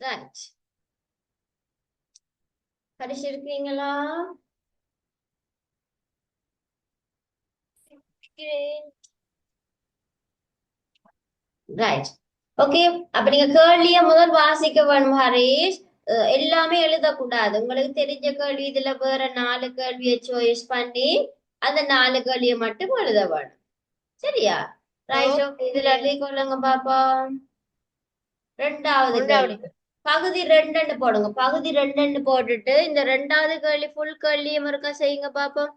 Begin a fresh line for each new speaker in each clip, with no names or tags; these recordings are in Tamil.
ரைட். படிச்சிருக்கீங்களா? ரைட். ஓகே. அப்ப நீங்க கேள்விய முதல் வாசிக்க வேணும் ஹரீஷ். எல்லாமே எழுதக்கூடாது. உங்களுக்கு தெரிஞ்ச கேள்வி இதுல வேற 4 கேள்வியை சாய்ஸ் பண்ணி அந்த 4 கேள்வியை மட்டும் எழுத வேணும். சரியா? ரைட். ஓகே. இதுல எழுதி கொள்ளுங்க பாப்போம். 2வது கேள்வி. பகுதி 2 போடுங்க. பகுதி 2 போட்டுட்டு இந்த 2வது கேள்வி ஃபுல் கேள்வியும் இருக்கா செய்யுங்க பாப்போம்.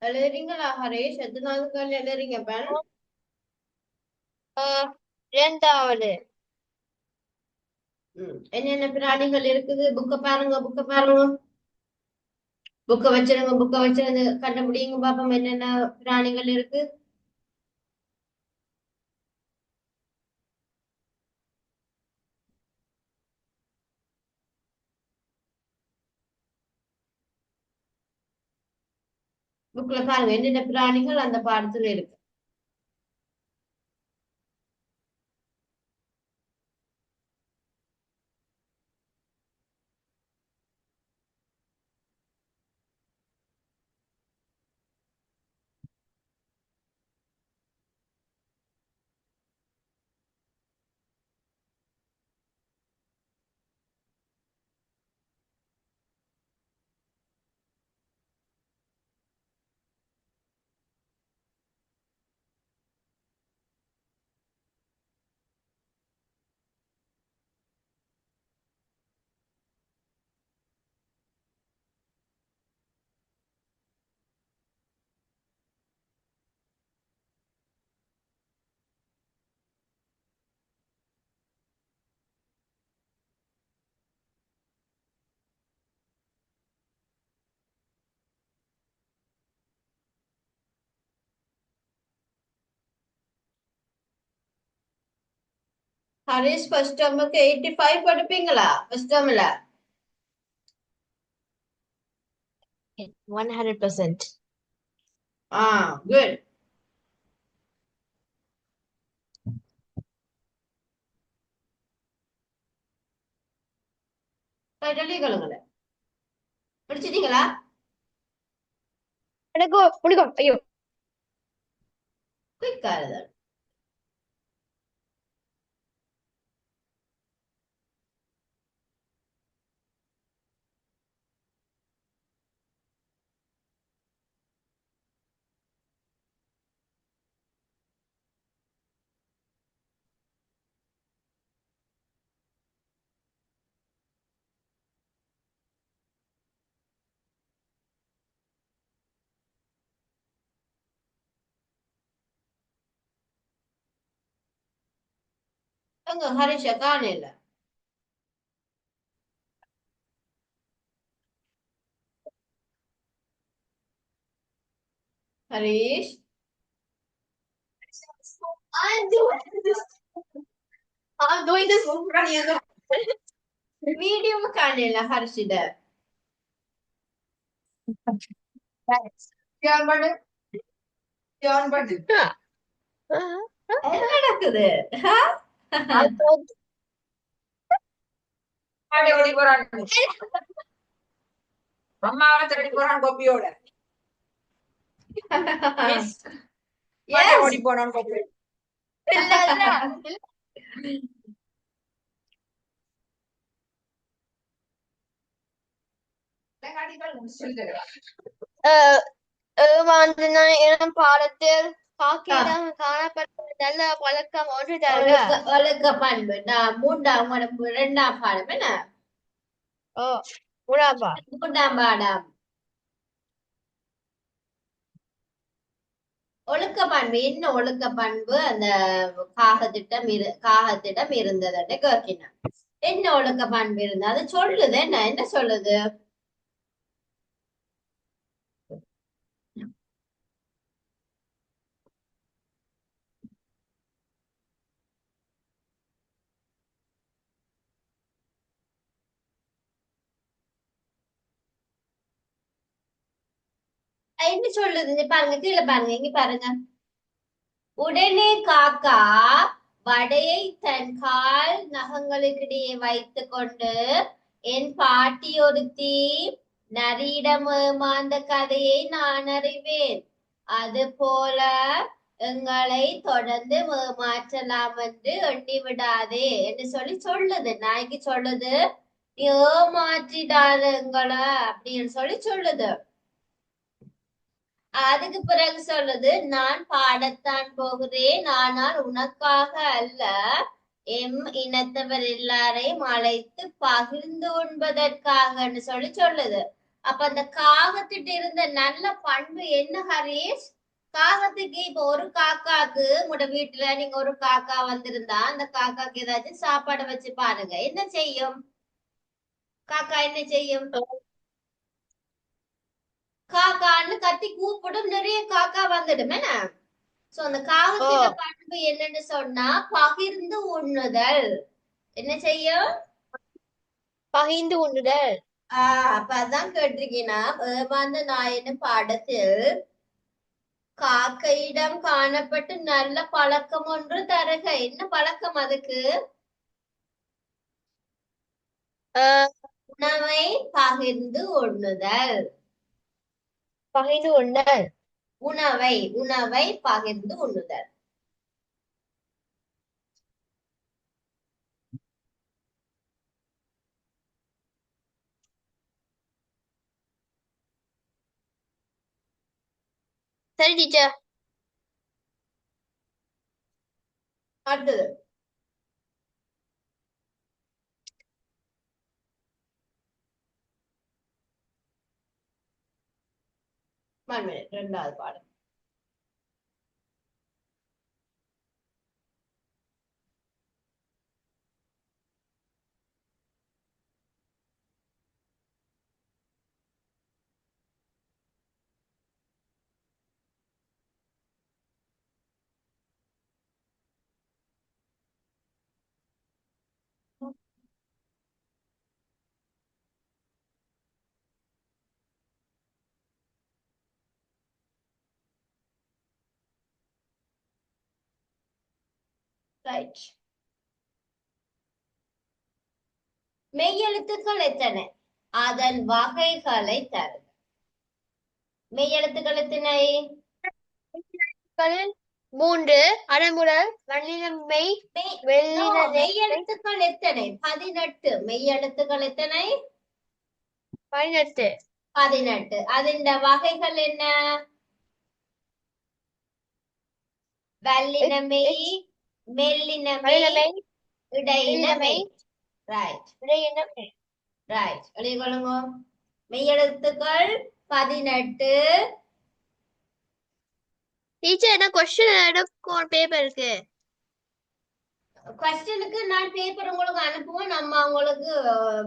எழுதுறீங்களா ஹரேஷ்? எத்தனாவது கேள்வி எழுதுறீங்க பெண்?
2வது.
என்னென்ன பிராணிகள் இருக்குது? புக்க பாருங்க, புக்க பாருங்க. புக்க வச்சிருங்க, புக்க வச்சிருந்து கண்டுபிடிங்க பாப்போம் என்னென்ன பிராணிகள் இருக்கு. புக்ல பாருங்க என்னென்ன பிராணிகள் அந்த பாடத்துல இருக்கு. ஹரிஷ் ஃபர்ஸ்ட் டேர்முக்கு 85 படிப்பீங்களா ஃபர்ஸ்ட் டேர்ம்ல?
100%.
ஆ, குட். சொல்லுங்களேன். முடிச்சிட்டீங்களா?
எனக்கு பிடிக்கும். ஐயோ,
குயிக்கா எழுத. எங்க ஹரிஷ காணல. Harish
I'm doing this. I'm doing this in front of you.
வீடியோவை காணல ஹரிஷிட.
John Burton. John Burton.
என்ன நடக்குது?
I told பாட்டி ஓடி போறான். அம்மாவை திருடி போறான் கோபியோட. மிஸ் பாட்டி ஓடி போனான் கோபி. இல்ல இல்ல. எனும் பாடத்தில் காக்கியிடம் காணப்பட்ட நல்ல பழக்கம் ஒன்று தருக.
ஒழுக்க பண்பு. நான் இரண்டாம் பாடம் என்ன?
ஓ, மூணாப்பா.
மூன்றாம் பாடம். ஒழுக்க பண்பு என்ன? ஒழுக்க பண்பு அந்த காகத்திடம் இருந்ததுன்னு கேட்கினான். என்ன ஒழுக்க பண்பு இருந்தது? அது சொல்லுது. என்ன சொல்லுது? என்ன சொல்லுது? இங்க பாருங்க, கீழே பாருங்க, இங்க பாருங்க. உடனே காக்கா வடையை தன் கால் நகங்களுக்கிடையே வைத்துக் கொண்டு, என் பாட்டி ஒருத்தி நரியிடம் ஏமாந்த கதையை நான் அறிவேன். அது போல எங்களை தொடர்ந்து ஏமாற்றலாம் என்று எண்ணி விடாதே என்று சொல்லுது. நாய்க்கு சொல்லுது, நீ ஏமாற்றிடாத எங்களை அப்படின்னு சொல்லுது. அதுக்கு பிறகு சொல்லுது, நான் பாடத்தான் போகிறேன், ஆனால் உனக்காக அல்ல, எம் இனத்தவர் எல்லாரையும் அழைத்து பகிர்ந்து உண்பதற்காகன்னு சொல்லுது. அப்ப அந்த காகத்திட்ட இருந்த நல்ல பண்பு என்ன ஹரீஷ்? காகத்துக்கு இப்ப ஒரு காக்காக்கு உங்களோட வீட்டுல நீங்க ஒரு காக்கா வந்திருந்தா அந்த காக்காக்கு ஏதாச்சும் சாப்பாடு வச்சு பாருங்க, என்ன செய்யும்? காக்கா என்ன செய்யும்? காக்கான்னு கத்தி கூப்பிடும், நிறைய காக்கா வந்துடும் என்ன? சோ அந்த காகத்தின பண்பு என்னன்னு சொன்னா பகிர்ந்து உண்ணுதல். என்ன செய்யும்?
பகிர்ந்து உண்ணுதல்.
அப்ப அதான் கேட்டிருக்கீங்கன்னா, ஏமாந்த நாயன்னு பாடத்தில் காக்கையிடம் காணப்பட்டு நல்ல பழக்கம் ஒன்று தருக. என்ன பழக்கம் அதுக்கு? உணவை பகிர்ந்து உண்ணுதல்.
பகிர்ந்து உண்ணுதல்.
உணவை பகிர்ந்து உண்ணுதல்.
சரி டீச்சர்.
அடுத்தது இரண்டாவது பாடம். ரைட். மெய்யெழுத்துக்கள் எத்தனை? அதன் வகைகளை தருக. மெய்யெழுத்துக்கள் எத்தனை?
மூன்று. அடமுடல் வல்லினமை
மெய்யெழுத்துக்கள் எத்தனை? 18. மெய்யெழுத்துக்கள் எத்தனை?
18.
18. அதின் வகைகள் என்ன? வல்லினமை, மெல்லினமை, இடையினமை. Right right. எழுதிக்கொள்ளுங்க. மெய்யெழுத்துக்கள் 18.
டீச்சர் என்ன क्वेश्चन எனக்கு ஒரு பேப்பர் இருக்கு.
கொஸ்டினுக்கு நான் பேப்பர் உங்களுக்கு அனுப்புவோம். நம்ம உங்களுக்கு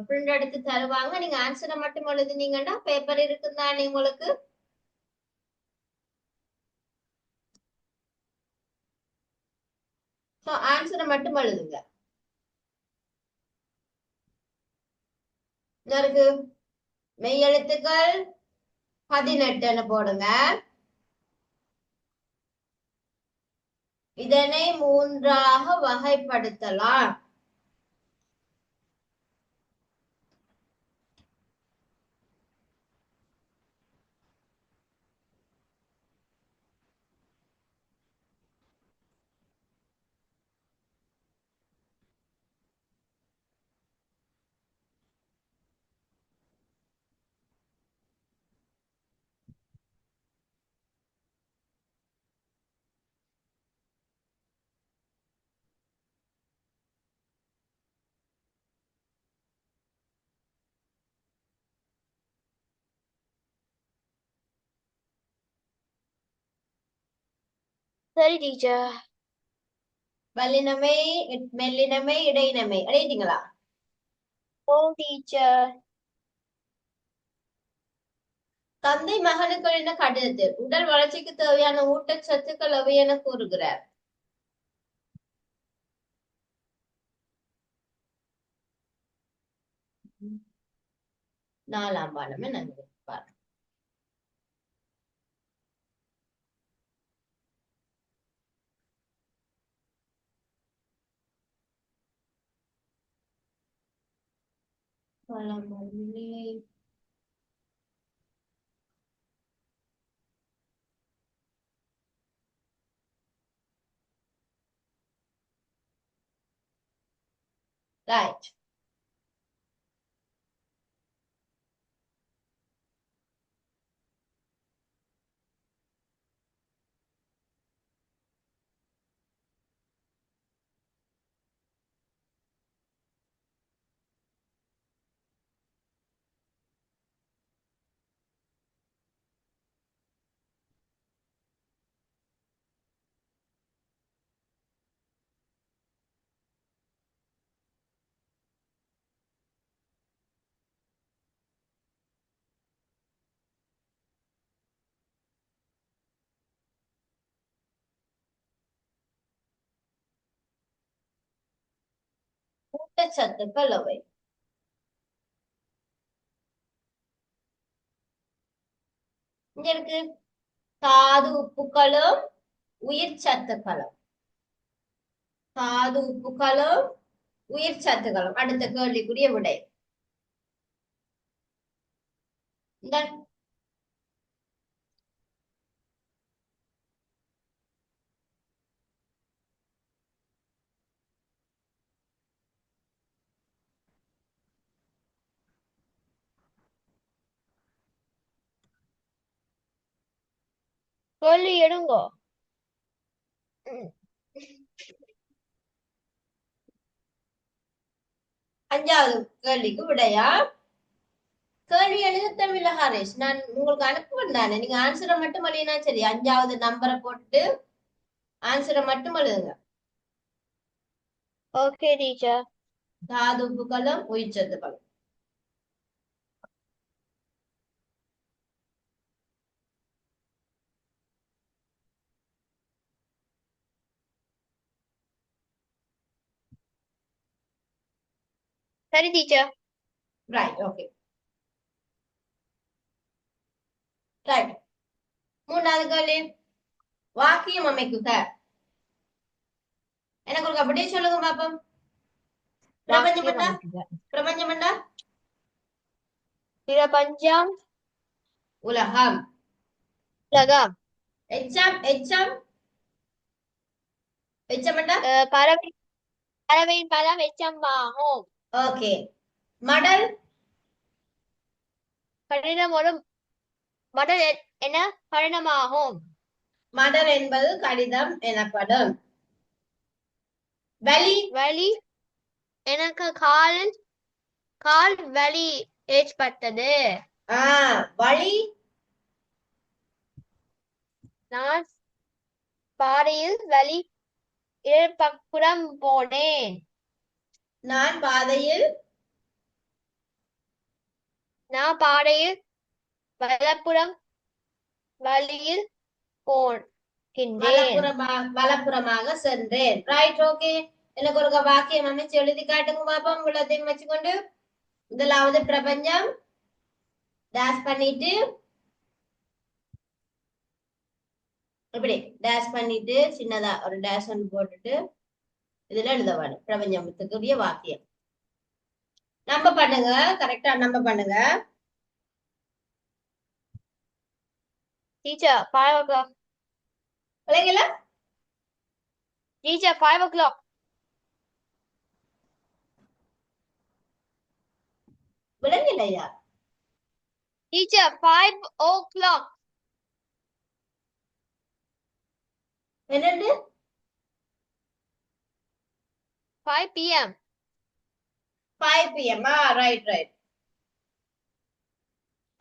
பிரிண்ட் எடுத்து தருவாங்க. நீங்க ஆன்சரை மட்டும் எழுதுனீங்கன்னா பேப்பர் இருக்குதானே உங்களுக்கு. ஆன்சரை மட்டும் எழுதுங்க. இருக்கு மெய்யெழுத்துக்கள் 18 போடுங்க. இதனை 3ஆக வகைப்படுத்தலாம்.
சரி டீச்சர்.
வல்லினமை, மெல்லினமை, இடையினமை எழுதிட்டீங்களா?
ஓ டீச்சர்.
தந்தை மகனுக்கு எழுதின கடிதத்தில் உடல் வளர்ச்சிக்கு தேவையான ஊட்டச்சத்துக்கள் எவை என கூறுகிறார்? நாலாம் பாடமே நன்றி. ரைட். ஊட்டச்சத்துக்கள் எவை? இங்க இருக்கு தாது உப்புக்களும் உயிர் சத்துக்களும். தாது உப்புக்களும் உயிர் சத்துக்களும். அடுத்த கேள்விக்குரிய விடை. இந்த
சொல்லி எடுங்கோ.
5வது கேள்விக்கு விடையா? கேள்வி எழுத தேவையில்ல ஹரிஷ். நான் உங்களுக்கு அனுப்புவேன் தானே. நீங்க ஆன்சரை மட்டும் எழுதினா சரி. 5வது நம்பரை போட்டு ஆன்சரை மட்டும் எழுதுங்க.
Okay teacher.
தாது உப்புக்களும் உயிர் சத்துக்களும்.
சரி டீச்சர்.
ரைட். ஓகே. ரைட். 3வது கேள்வி. வாக்கியம் அமைக்குக. எனக்கு ஒரு அப்படியே சொல்லுங்க பாப்போம். பிரபஞ்சம்
வாக்கியம்
என்றா
அமைப்புகள்.
பிரபஞ்சம் என்றா
பிரபஞ்சம்,
உலகம்.
உலகம்,
எச்சம் எச்சம் எச்சம் என்றா
பறவை, பறவையின் பலம் எச்சமாகும்.
ஓகே. மடல்
கடினம் ஒரு மடல் என கடினமாகும்.
மடல் என்பது கடிதம் எனப்படும். வலி
வலி, எனக்கு கால் வலி ஏற்பட்டது.
வலி
நான் பாதையில் வலி இடப்பக்கம் போனேன்.
நான் பாதையில்
நான் பாதையில் வலப்புறம் வழியில் போகின்றேன்.
வலப்புறமாக சென்றேன். Right, okay. எனக்கு ஒரு வாக்கியம் அமைச்சு எழுதி காட்டுங்க பாப்போம். உள்ளத்தையும் வச்சுக்கொண்டு முதலாவது பிரபஞ்சம் டேஷ் பண்ணிட்டு இப்படி டேஷ் பண்ணிட்டு சின்னதா ஒரு டேஷ் ஒன்று போட்டுட்டு இதுல எழுதவாடு பிரபஞ்சத்துக்குரிய வாக்கியம். நம்ப பண்ணுங்க, கரெக்டா நம்ப பண்ணுங்க.
Teacher, 5 o'clock.
பிள்ளைங்களா
Teacher, 5 o'clock.
விளங்கலையா?
Teacher, 5 o'clock.
என்னண்டு
5 p.m.
5 PM. Right right.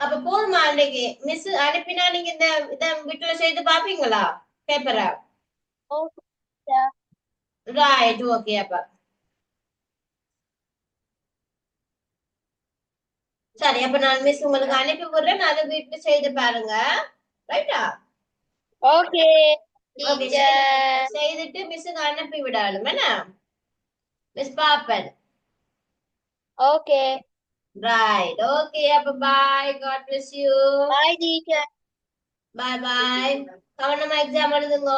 அப்ப போதுமா? அன்னைக்கு மிஸ் அனுப்பினா நீங்க இந்த வீட்டுல செய்து பாப்பீங்களா பேப்பரை?
Okay.
Right, okay. அப்ப சரி, அப்ப நான் மிஸ் உங்களுக்கு அனுப்பி விடுறேன், அதை வீட்டுல செய்து பாருங்க. ரைட்டா?
Okay,
okay,
teacher.
செய்துட்டு மிஸ்ஸுக்கு அனுப்பி விடாலும் என்ன மிஸ் பாப்பன்.
Okay.
Right, okay. அப்ப bye, God bless you.
Bye, teacher.
Bye bye. கவனமா எக்ஸாம் எழுதுங்க.